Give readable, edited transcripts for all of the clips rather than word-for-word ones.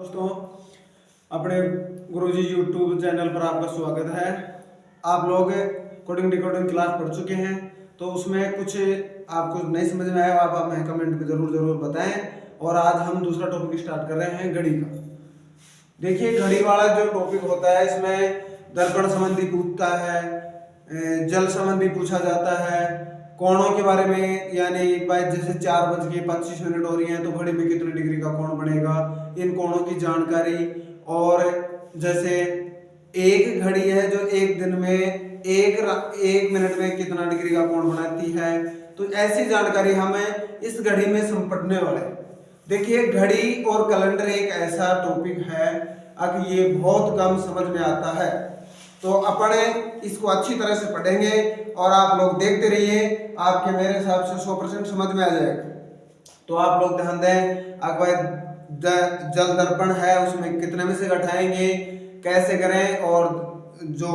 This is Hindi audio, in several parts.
दोस्तों, अपने गुरुजी यूट्यूब चैनल पर आपका स्वागत है। आप लोग कोडिंग डिकोडिंग क्लास पढ़ चुके हैं, तो उसमें कुछ आपको नहीं समझ में आया, आप हमें कमेंट में जरूर बताएं। और आज हम दूसरा टॉपिक स्टार्ट कर रहे हैं, घड़ी का। देखिए, घड़ी वाला जो टॉपिक होता है, इसमें दर्पण संबंधी पूछता है, जल संबंधी पूछा जाता है, कोणों के बारे में, यानी जैसे 4:25 हो रही है तो घड़ी में कितने डिग्री का कोण बनेगा, इन कोणों की जानकारी। और जैसे एक घड़ी है जो एक दिन में एक मिनट में कितना डिग्री का कोण बनाती है, तो ऐसी जानकारी हमें इस घड़ी में संपटने वाले। देखिए, घड़ी और कैलेंडर एक ऐसा टॉपिक है अब ये बहुत कम समझ में आता है, तो अपने इसको अच्छी तरह से पढ़ेंगे और आप लोग देखते रहिए, आपके मेरे हिसाब से 100% समझ में आ जाएगा। तो आप लोग ध्यान दें, अगर जल दर्पण है उसमें कितने में से घटाएंगे, कैसे करें, और जो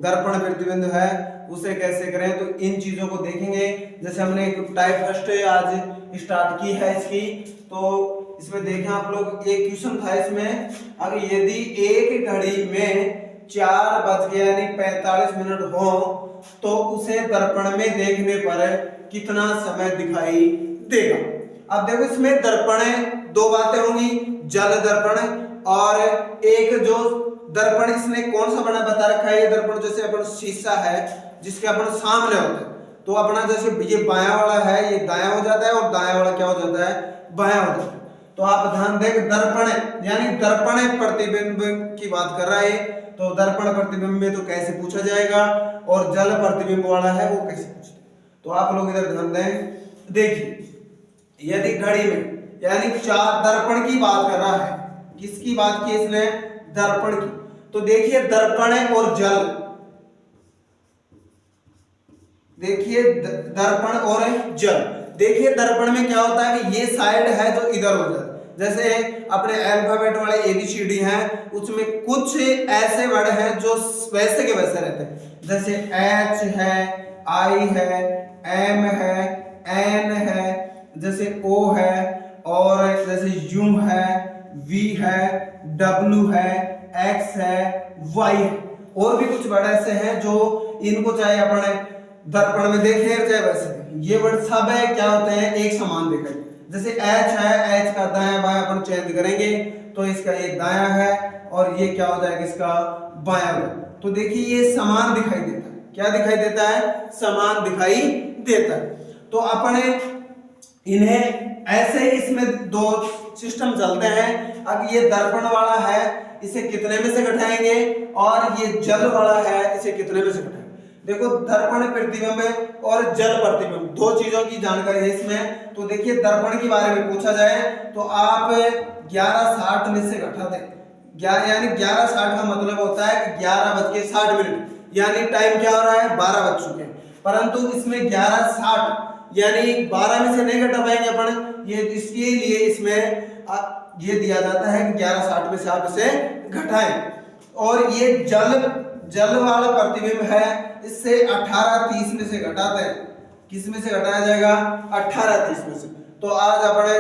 दर्पण प्रतिबिंब है उसे कैसे करें, तो इन चीजों को देखेंगे। जैसे हमने एक टाइप फर्स्ट आज स्टार्ट की है इसकी, तो इसमें देखें आप लोग, एक क्वेश्चन था इसमें, अगर यदि एक घड़ी में 4:45 हो तो उसे दर्पण में देखने पर कितना समय दिखाई देगा। अब देखो, इसमें दर्पण दो बातें होंगी, जल दर्पण और एक जो दर्पण, इसने कौन सा बना बता रखा है, ये दर्पण जैसे अपन शीशा है जिसके अपन सामने होता है, तो अपना जैसे ये बायां वाला है ये दायां हो जाता है और दायां वाला क्या हो जाता है, बायां हो जाता है। तो आप ध्यान दें, दर्पण यानी दर्पण प्रतिबिंब की बात कर रहा है, तो दर्पण प्रतिबिंब में तो कैसे पूछा जाएगा, और जल प्रतिबिंब वाला है वो कैसे पूछते। तो आप लोग इधर ध्यान दें। देखिए, यदि घड़ी में यानी चार दर्पण की बात कर रहा है, किसकी बात की इसने, दर्पण की। तो देखिए, दर्पण और जल, देखिए दर्पण और जल, देखिए दर्पण में क्या होता है कि ये साइड है जो इधर हो जाता है। जैसे अपने अल्फाबेट वाले ABCD हैं, उसमें कुछ ऐसे वर्ड हैं जो वैसे के वैसे रहते हैं, जैसे H है, I है, M है, N है, जैसे O है, और जैसे U है, V है, W है, X है, Y है, और भी कुछ वर्ड ऐसे हैं जो इनको चाहे अपने दर्पण में देखें चाहे वैसे, ये वर्ड सब है क्या होते हैं, एक समान दिखाई। जैसे H है, H का दायां बायां अपन चेंज करेंगे तो इसका एक दायां है और ये क्या हो जाएगा, इसका बायां है। तो देखिए, ये समान दिखाई देता है, क्या दिखाई देता है, समान दिखाई देता है। तो अपने इन्हें ऐसे इसमें दो सिस्टम चलते हैं। अब ये दर्पण वाला है, इसे कितने में से घटाएंगे, और ये जल वाला है, इसे कितने में से घटाएंगे। देखो, दर्पण प्रतिबिंब और जल प्रतिबिंब दो चीजों की जानकारी है इसमें। तो देखिए, दर्पण के बारे में पूछा जाए तो आप 11:60 में से घटा दें, यानी 11:60 का मतलब होता है कि 11:60, यानी टाइम क्या हो रहा है, 12 बज चुके हैं। परंतु इसमें 11:60 यानी 12 में से नहीं घटा पाएंगे अपन, ये इसके लिए इसमें ये दिया जाता है कि 11:60 में से आप इसे घटाएं। और ये जल वाला प्रतिबिंब है, इससे 18:30 में से घटाते हैं, किस में से घटाया जाएगा, 18:30 में से। तो आज अपने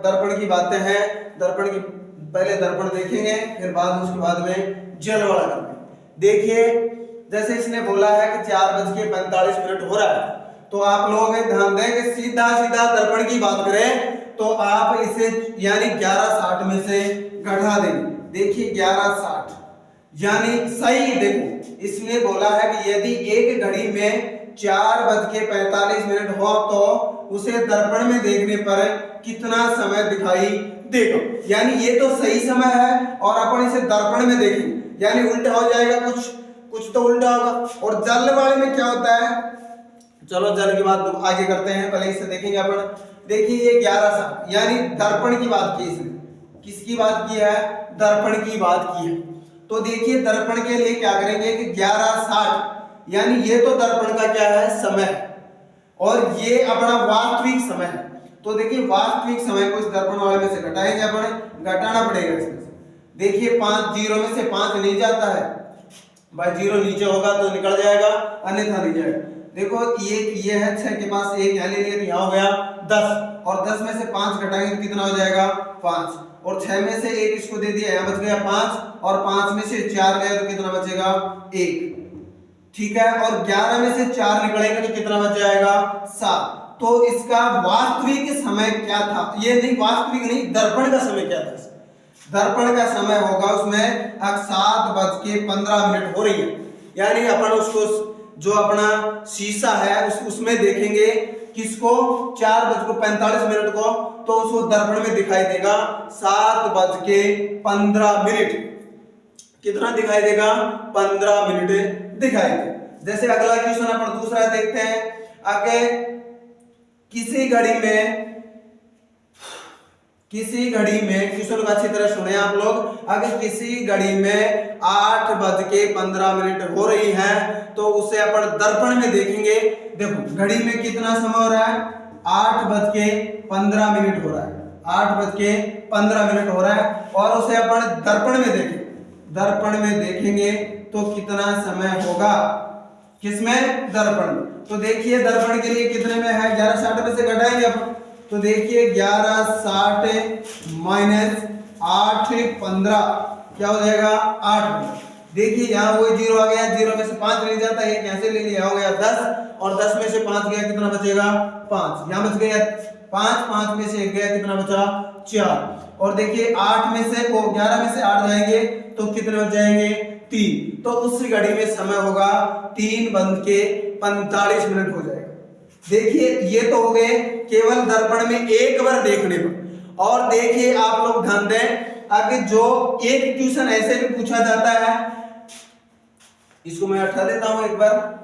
दर्पण की बातें हैं, दर्पण की पहले दर्पण देखेंगे, फिर बाद उसके बाद में जल वाला करेंगे। देखिए, जैसे इसने बोला है कि 4:45 हो रहा है, तो आप लोग ध्यान दें कि सीधा दर्पण की बात करें तो आप इसे यानी 11:60 में से घटा देंगे। देखिए, 11:60 यानी सही, देखो इसने बोला है कि यदि एक घड़ी में 4:45 हो तो उसे दर्पण में देखने पर कितना समय दिखाई देगा, यानी ये तो सही समय है और अपन इसे दर्पण में देखेंगे, यानी उल्टा हो जाएगा, कुछ तो उल्टा होगा। और जल वाले में क्या होता है, चलो जल की बात आगे करते हैं, पहले इसे देखेंगे अपन। देखिए, ये 11:60 यानी दर्पण की बात की इसने, किसकी बात की है, दर्पण की बात की है। तो देखिए, दर्पण के लिए क्या करेंगे कि 11:60 यानी ये तो दर्पण का क्या है, समय, और ये अपना वास्तविक समय है। तो देखिए, वास्तविक समय को इस दर्पण वाले में से घटाएंगे, अपन घटाना पड़ेगा इसमें से। देखिए, 5 0 में से 5 नहीं जाता है भाई, 0 नीचे होगा तो निकल जाएगा, अन्यथा नहीं जाएगा। देखो, ये है 6 के पास एक यहाँ ले लिया तो यहाँ हो गया 10, और 10 में से 5 घटाएंगे तो कितना हो जाएगा, 5, और 6 में से 1 इसको दे दिया, यहाँ बच गया 5 और 5 में से 4 गया तो कितना बचेगा 1, ठीक है। और 11 में से 4 निकलेंगे तो कितना बच जाएगा 7। तो इसका वास्तविक समय क्या था, ये नहीं वास्तविक नहीं, दर्पण का समय क्या था। दर्पण का समय होगा उसमें 7:15 हो रही है, यानी अपन उसको जो अपना शीशा है उसमें देखेंगे किसको 4:45 को, तो उसको दर्पण में दिखाई देगा 7:15। कितना दिखाई देगा 15 मिनट दिखाई देगा। जैसे अगला क्वेश्चन अपन दूसरा देखते हैं। आगे किसी घड़ी में क्वेश्चन को अच्छी तरह सुने आप लोग। अगर किसी घड़ी में 8:15 हो रही है तो उसे अपन दर्पण में देखेंगे। देखो घड़ी में कितना समय हो रहा है 8:15 हो रहा है, 8:15 हो रहा है, और उसे अपन दर्पण में देखेंगे तो कितना समय होगा, किसमें दर्पण में। तो देखिए दर्पण के लिए कितने में है 11:60 में से घटाएंगे अपन, तो देखिए 11:60 माइनस 8:15 क्या हो जाएगा 8। देखिए यहाँ वो 0 आ गया, 0 में से 5 नहीं जाता, ये कैसे ले लिया, हो गया 10, और 10 में से 5 गया कितना बचेगा 5, यहाँ बच गया 5, 5 में से 1 गया कितना बचा 4। और देखिए 8 में से 11 में से 8 जाएंगे तो कितने बच जाएंगे 3। तो उस घड़ी में समय होगा 3:45 हो जाएगा। देखिए ये तो हो गए केवल दर्पण में एक बार देखने पर। और देखिए आप लोग ध्यान दें, आगे जो एक क्वेश्चन ऐसे भी पूछा जाता है, इसको मैं हटा देता हूं एक बार।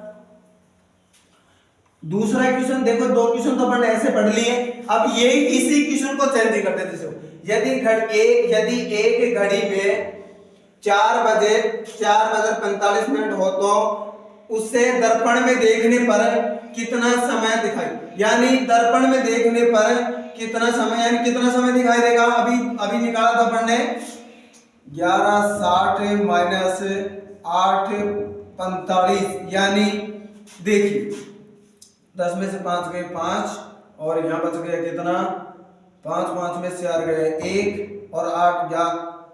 दूसरा क्वेश्चन देखो, 2 क्वेश्चन तो अपन ऐसे पढ़ लिए, अब यही इसी क्वेश्चन को चेंज करते थे। यदि एक घड़ी में 4:45 हो तो उसे दर्पण में देखने पर कितना समय दिखाई, यानी दर्पण में देखने पर कितना समय, यानी कितना समय दिखाई देगा। अभी निकाला था अपन ने 11:60 माइनस 8:45, यानी देखिए 10 में से 5 गए 5, और यहाँ बच गया कितना 5, 5 में से 4 गए 1, और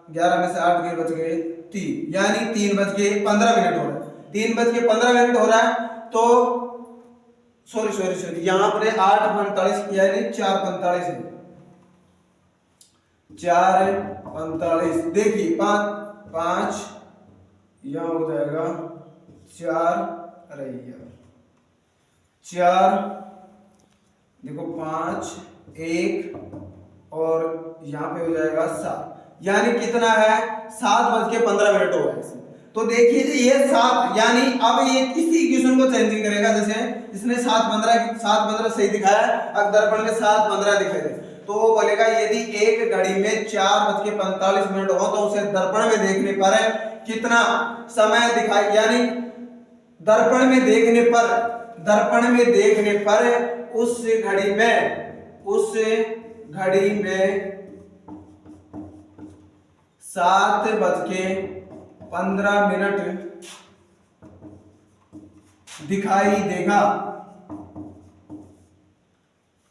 11 में से 8 गए बच गए 3, यानी 3:15 हो रहा है। 3:15 हो रहा है, तो सॉरी यहाँ पर 8:45 किया है, 4:45 है, 4:45। देखिए 5 यहाँ हो जाएगा 4, अरे यार 4, देखो 5 1, और यहाँ पे हो जाएगा 7, यानी कितना है 7:15 हो है। तो देखिए ये 7, यानी अब ये इसी क्वेश्चन को चेंजिंग करेगा। जैसे इसने 7:15 सही दिखाया, अब दर्पण में 7:15 दिखाई दे, तो वो बोलेगा यदि एक घड़ी में 4:45 हो तो उसे दर्पण में देखने पर कितना समय दिखाई, यानी दर्पण में देखने पर उस घड़ी में 7:15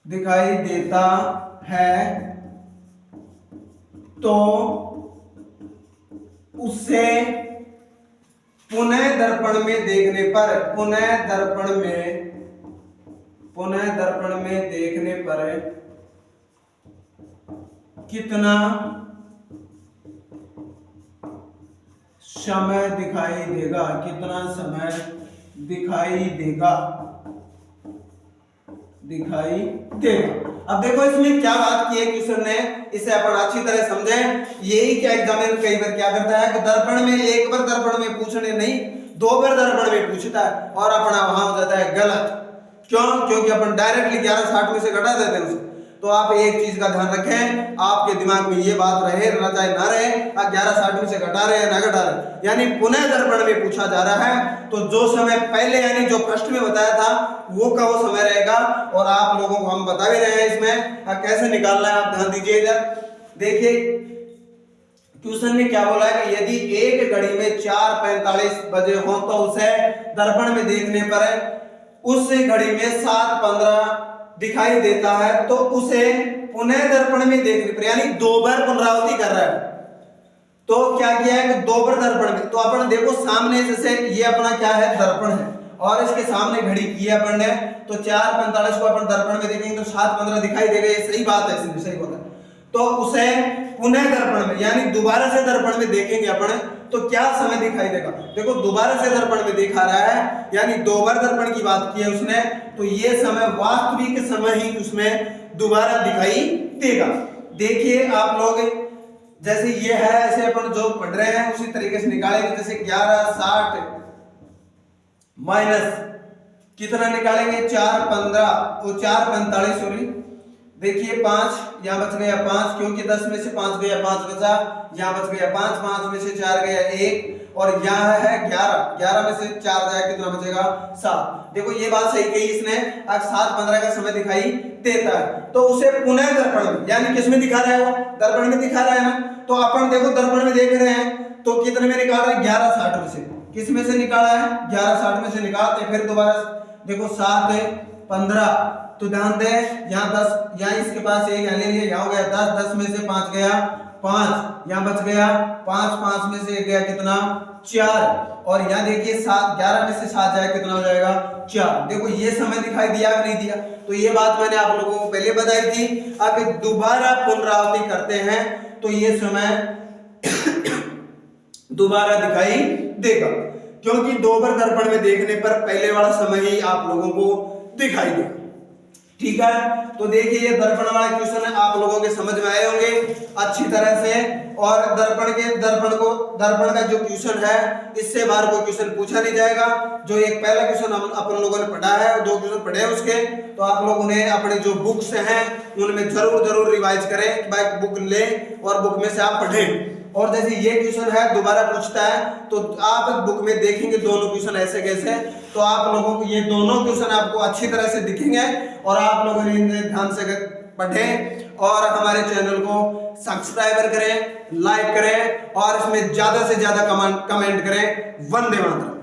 दिखाई देता है, तो उसे पुनः दर्पण में देखने पर कितना समय दिखाई देगा, अब देखो इसमें क्या बात की है क्वेश्चन ने, इसे अपन अच्छी तरह समझें। यही क्या एग्जामिनर कई बार क्या करता है कि दर्पण में एक बार दर्पण में पूछने नहीं 2 बार दर्पण में पूछता है, और अपना वहां हो जाता है गलत। क्यों? क्योंकि अपन डायरेक्टली 11:60 में से घटा देते हैं उसे। तो आप एक चीज का ध्यान रखें, आपके दिमाग में ये बात रहे चाहे ना रहे, आप 11:60 में से घटा रहे हैं ना घटा रहे, यानी पुनः दर्पण में पूछा जा रहा है, तो जो समय पहले यानी जो प्रश्न में बताया था वो का वो समय रहेगा। और आप लोगों को हम बता भी रहे हैं इसमें कैसे निकालना है, आप ध्यान दीजिए इधर। देखिए क्वेश्चन ने क्या बोला है कि यदि एक घड़ी में 4:45 हो तो उसे दर्पण में देखने पर उस घड़ी में 7:15 दिखाई देता है, तो उसे पुनः दर्पण में देखने पर, यानी 2 बार पुनरावृत्ति कर रहा है। तो क्या किया है कि 2 बार दर्पण में, तो अपन देखो सामने जैसे ये अपना क्या है दर्पण है और इसके सामने घड़ी की है अपन ने, तो 4:45 को अपन दर्पण में देखेंगे तो 7:15 दिखाई देगा, ये सही बात है, सही बोला। तो उसे पुनः दर्पण में यानी दोबारा से दर्पण में देखेंगे अपन तो क्या समय दिखाई देगा। देखो दोबारा से दर्पण में दिखा रहा है, यानी 2 बार दर्पण की बात की है उसने, तो ये समय वास्तविक समय ही उसमें दोबारा दिखाई देगा। देखिए आप लोग, जैसे ये है ऐसे अपन जो पढ़ रहे हैं उसी तरीके से निकालेंगे। जैसे 11:60 माइनस कितना निकालेंगे 4:15 और 4:45 सॉरी, देखिए 5 यहाँ बच गया 5, क्योंकि 10 में से 5 गया 5 बचा, यहाँ बच गया 5, 5 में से 4 गया 1 और यहाँ है 11 में से 4 जाए कितना बचेगा 7। देखो ये बात सही कही इसने, अब 7:15 का समय दिखाई देता है। तो उसे पुनः दर्पण में यानी किस में दिखा रहा है, वो दर्पण में दिखा रहा है ना। तो अपन देखो दर्पण में देख रहे हैं तो कितने में निकाल रहे हैं 11:60 में से, किस में से निकाला है 11:60 में से निकालते, फिर दोबारा देखो 7:15, तो ध्यान दे यहाँ 10, यहाँ इसके पास एक ले लिया, यहाँ हो गया 10, 10 में से 5 गया 5, यहाँ बच गया 5, 5 में से गया कितना 4 और यहाँ देखिए 7, 11 में से 7 जाए कितना हो जाएगा 4। देखो ये समय दिखाई दिया कि नहीं दिया। तो ये बात मैंने आप लोगों को पहले बताई थी, अगर दोबारा पुनरावृत्ति करते हैं तो ये समय दोबारा दिखाई देगा, क्योंकि 2 बार दर्पण में देखने पर पहले वाला समय ही आप लोगों को दिखाई देगा। ठीक है, तो देखिए ये दर्पण वाला क्वेश्चन आप लोगों के समझ में आए होंगे अच्छी तरह से। और दर्पण का जो क्वेश्चन है इससे बाहर कोई क्वेश्चन पूछा नहीं जाएगा। जो एक पहला क्वेश्चन अपन लोगों ने पढ़ा है और 2 क्वेश्चन पढ़े हैं उसके, तो आप लोग उन्हें अपने जो बुक्स हैं उनमें जरूर रिवाइज करें, भाई बुक लें और बुक में से आप पढ़ें। और जैसे ये क्वेश्चन है दोबारा पूछता है तो आप बुक में देखेंगे दोनों क्वेश्चन ऐसे कैसे, तो आप लोगों को ये दोनों क्वेश्चन आपको अच्छी तरह से दिखेंगे और आप लोगों ने इन्हें ध्यान से पढ़ें और हमारे चैनल को सब्सक्राइब करें, लाइक करें और इसमें ज्यादा से ज्यादा कमेंट करें। वंदे मातरम।